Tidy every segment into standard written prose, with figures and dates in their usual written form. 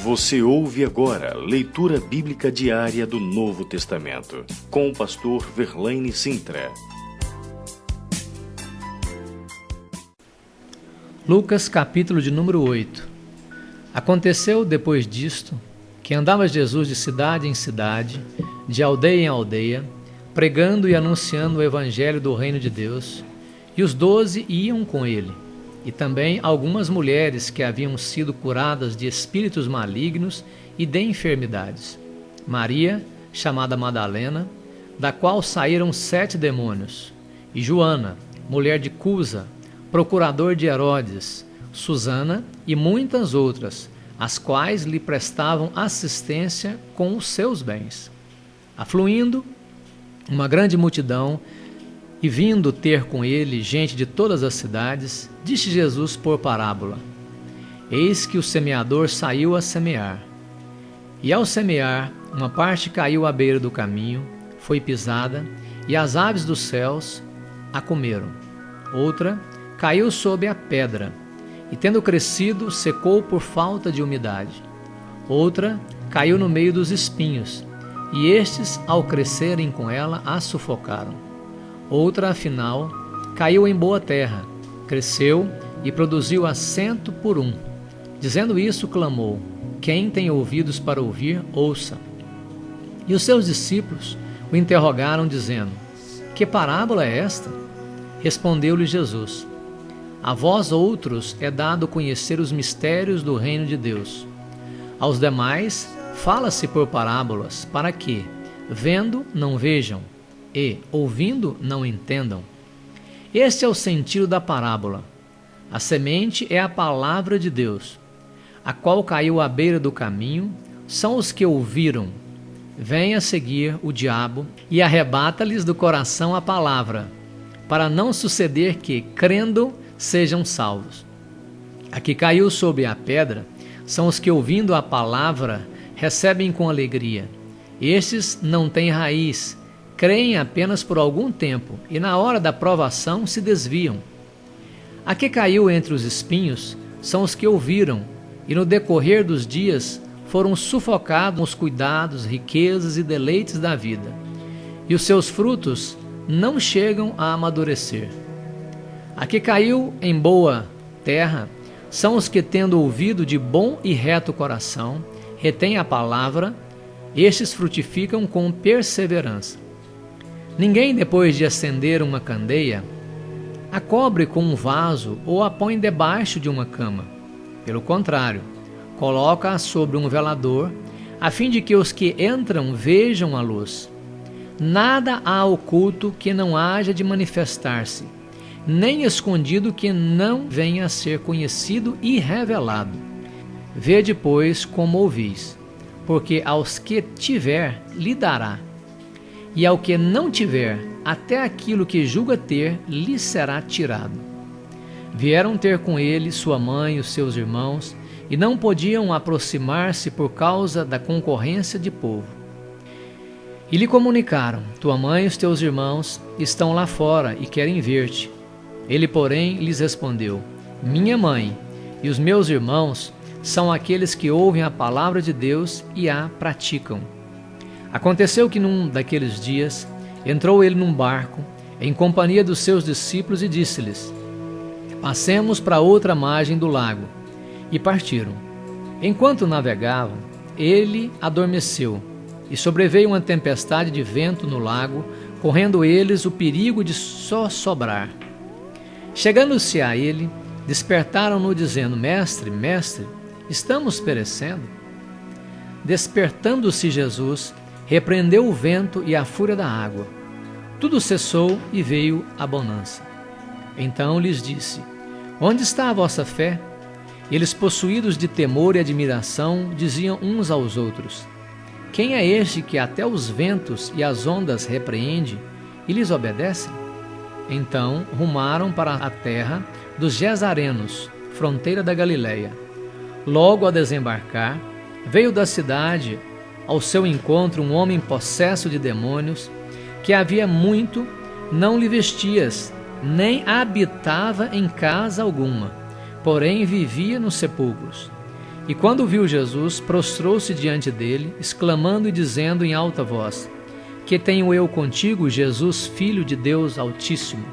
Você ouve agora leitura bíblica diária do Novo Testamento, com o pastor Verlaine Sintra. Lucas, capítulo de número 8. Aconteceu depois disto, que andava Jesus de cidade em cidade, de aldeia em aldeia, pregando e anunciando o evangelho do reino de Deus, e os 12 iam com ele, e também algumas mulheres que haviam sido curadas de espíritos malignos e de enfermidades. Maria, chamada Madalena, da qual saíram 7 demônios, e Joana, mulher de Cusa, procurador de Herodes, Susana e muitas outras, as quais lhe prestavam assistência com os seus bens. Afluindo uma grande multidão, e vindo ter com ele gente de todas as cidades, disse Jesus por parábola: Eis que o semeador saiu a semear. E ao semear, uma parte caiu à beira do caminho, foi pisada, e as aves dos céus a comeram. Outra caiu sob a pedra, e tendo crescido, secou por falta de umidade. Outra caiu no meio dos espinhos, e estes, ao crescerem com ela, a sufocaram. Outra, afinal, caiu em boa terra, cresceu e produziu a 100 por 1. Dizendo isso, clamou: Quem tem ouvidos para ouvir, ouça. E os seus discípulos o interrogaram, dizendo: Que parábola é esta? Respondeu-lhe Jesus: A vós outros é dado conhecer os mistérios do reino de Deus. Aos demais fala-se por parábolas, para que, vendo, não vejam, e, ouvindo, não entendam. Este é o sentido da parábola. A semente é a palavra de Deus, a qual caiu à beira do caminho, são os que ouviram. Vem a seguir o diabo e arrebata-lhes do coração a palavra, para não suceder que, crendo, sejam salvos. A que caiu sobre a pedra são os que, ouvindo a palavra, recebem com alegria. Estes não têm raiz, creem apenas por algum tempo e na hora da provação se desviam. A que caiu entre os espinhos são os que ouviram e no decorrer dos dias foram sufocados com os cuidados, riquezas e deleites da vida, e os seus frutos não chegam a amadurecer. A que caiu em boa terra são os que, tendo ouvido de bom e reto coração, retêm a palavra, estes frutificam com perseverança. Ninguém, depois de acender uma candeia, a cobre com um vaso ou a põe debaixo de uma cama. Pelo contrário, coloca-a sobre um velador, a fim de que os que entram vejam a luz. Nada há oculto que não haja de manifestar-se, nem escondido que não venha a ser conhecido e revelado. Vede, pois, como ouvis, porque aos que tiver lhe dará, e ao que não tiver, até aquilo que julga ter lhe será tirado. Vieram ter com ele sua mãe e os seus irmãos, e não podiam aproximar-se por causa da concorrência de povo. E lhe comunicaram: Tua mãe e os teus irmãos estão lá fora e querem ver-te. Ele, porém, lhes respondeu: Minha mãe e os meus irmãos são aqueles que ouvem a palavra de Deus e a praticam. Aconteceu que num daqueles dias entrou ele num barco em companhia dos seus discípulos e disse-lhes: Passemos para outra margem do lago. E partiram. Enquanto navegavam, ele adormeceu, e sobreveio uma tempestade de vento no lago, correndo eles o perigo de só sobrar. Chegando-se a ele, despertaram-no dizendo: Mestre, mestre, estamos perecendo. Despertando-se Jesus, repreendeu o vento e a fúria da água. Tudo cessou e veio a bonança. Então lhes disse: Onde está a vossa fé? Eles, possuídos de temor e admiração, diziam uns aos outros: Quem é este que até os ventos e as ondas repreende e lhes obedece? Então rumaram para a terra dos Gesarenos, fronteira da Galileia. Logo ao desembarcar, veio da cidade ao seu encontro um homem possesso de demônios, que havia muito não lhe vestias, nem habitava em casa alguma, porém vivia nos sepulcros. E quando viu Jesus, prostrou-se diante dele, exclamando e dizendo em alta voz: Que tenho eu contigo, Jesus, Filho de Deus Altíssimo?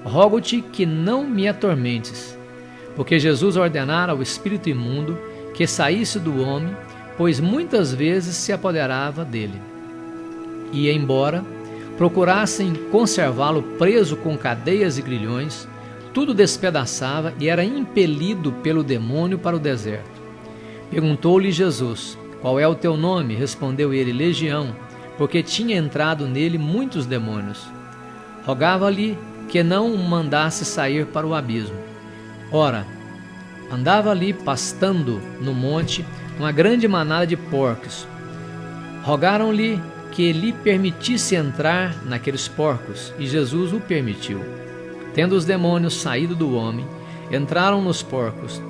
Rogo-te que não me atormentes. Porque Jesus ordenara ao espírito imundo que saísse do homem, pois muitas vezes se apoderava dele. E, embora procurassem conservá-lo preso com cadeias e grilhões, tudo despedaçava e era impelido pelo demônio para o deserto. Perguntou-lhe Jesus: Qual é o teu nome? Respondeu ele: Legião, porque tinha entrado nele muitos demônios. Rogava-lhe que não o mandasse sair para o abismo. Ora, andava ali pastando no monte uma grande manada de porcos. Rogaram-lhe que lhe permitisse entrar naqueles porcos, e Jesus o permitiu. Tendo os demônios saído do homem, entraram nos porcos,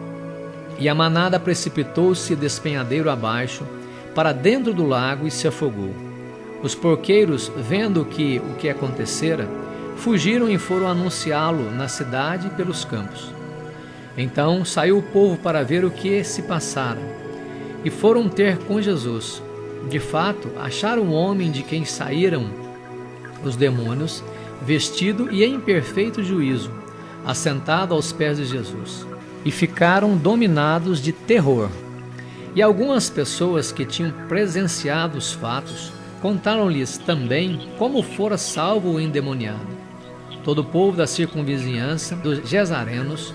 e a manada precipitou-se despenhadeiro abaixo, para dentro do lago, e se afogou. Os porqueiros, vendo o que acontecera, fugiram e foram anunciá-lo na cidade e pelos campos. Então saiu o povo para ver o que se passara, e foram ter com Jesus. De fato, acharam um homem de quem saíram os demônios, vestido e em perfeito juízo, assentado aos pés de Jesus. E ficaram dominados de terror. E algumas pessoas que tinham presenciado os fatos contaram-lhes também como fora salvo o endemoniado. Todo o povo da circunvizinhança dos Gesarenos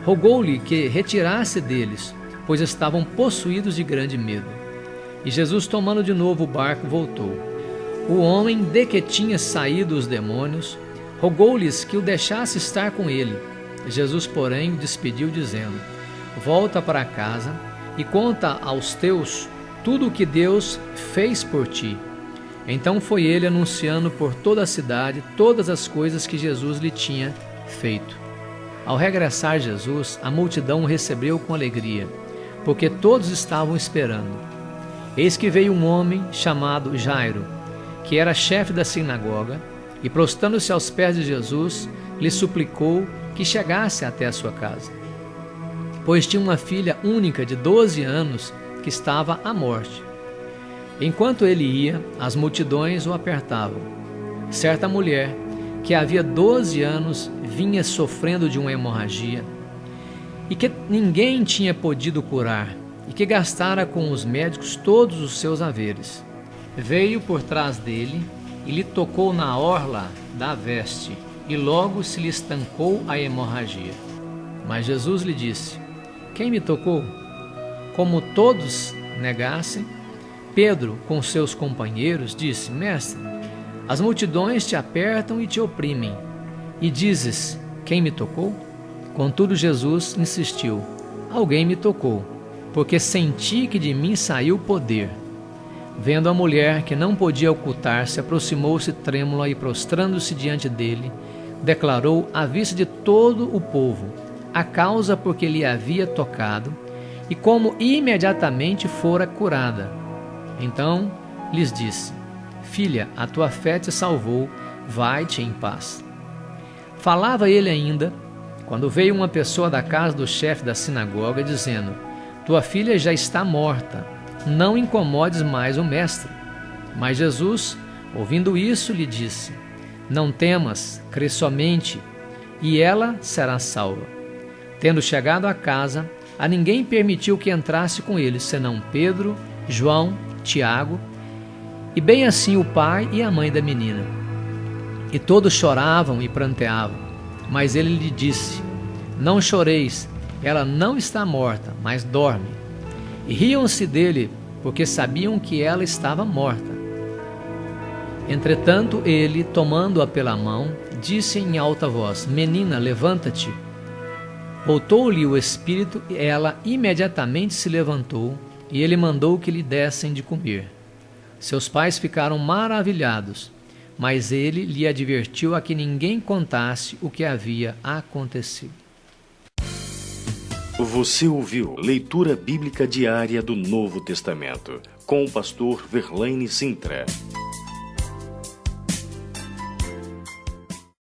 rogou-lhe que retirasse deles, pois estavam possuídos de grande medo. E Jesus, tomando de novo o barco, voltou. O homem de que tinha saído os demônios rogou-lhes que o deixasse estar com ele. Jesus, porém, o despediu, dizendo: Volta para casa e conta aos teus tudo o que Deus fez por ti. Então foi ele anunciando por toda a cidade todas as coisas que Jesus lhe tinha feito. Ao regressar Jesus, a multidão o recebeu com alegria, porque todos estavam esperando. Eis que veio um homem chamado Jairo, que era chefe da sinagoga, e prostrando-se aos pés de Jesus, lhe suplicou que chegasse até a sua casa, pois tinha uma filha única de 12 anos que estava à morte. Enquanto ele ia, as multidões o apertavam. Certa mulher, que havia 12 anos vinha sofrendo de uma hemorragia, e que ninguém tinha podido curar, e que gastara com os médicos todos os seus haveres, veio por trás dele e lhe tocou na orla da veste, e logo se lhe estancou a hemorragia. Mas Jesus lhe disse: Quem me tocou? Como todos negassem, Pedro, com seus companheiros, disse: Mestre, as multidões te apertam e te oprimem, e dizes: Quem me tocou? Contudo, Jesus insistiu: Alguém me tocou, porque senti que de mim saiu poder. Vendo a mulher que não podia ocultar-se, aproximou-se trêmula e, prostrando-se diante dele, declarou à vista de todo o povo a causa por que lhe havia tocado e como imediatamente fora curada. Então lhes disse: Filha, a tua fé te salvou, vai-te em paz. Falava ele ainda, quando veio uma pessoa da casa do chefe da sinagoga, dizendo: Tua filha já está morta, não incomodes mais o mestre. Mas Jesus, ouvindo isso, lhe disse: Não temas, crê somente, e ela será salva. Tendo chegado à casa, a ninguém permitiu que entrasse com ele, senão Pedro, João, Tiago, e bem assim o pai e a mãe da menina. E todos choravam e pranteavam. Mas ele lhe disse: Não choreis, ela não está morta, mas dorme. E riam-se dele, porque sabiam que ela estava morta. Entretanto, ele, tomando-a pela mão, disse em alta voz: Menina, levanta-te. Voltou-lhe o espírito, e ela imediatamente se levantou, e ele mandou que lhe dessem de comer. Seus pais ficaram maravilhados, mas ele lhe advertiu a que ninguém contasse o que havia acontecido. Você ouviu Leitura Bíblica Diária do Novo Testamento, com o pastor Verlaine Sintra.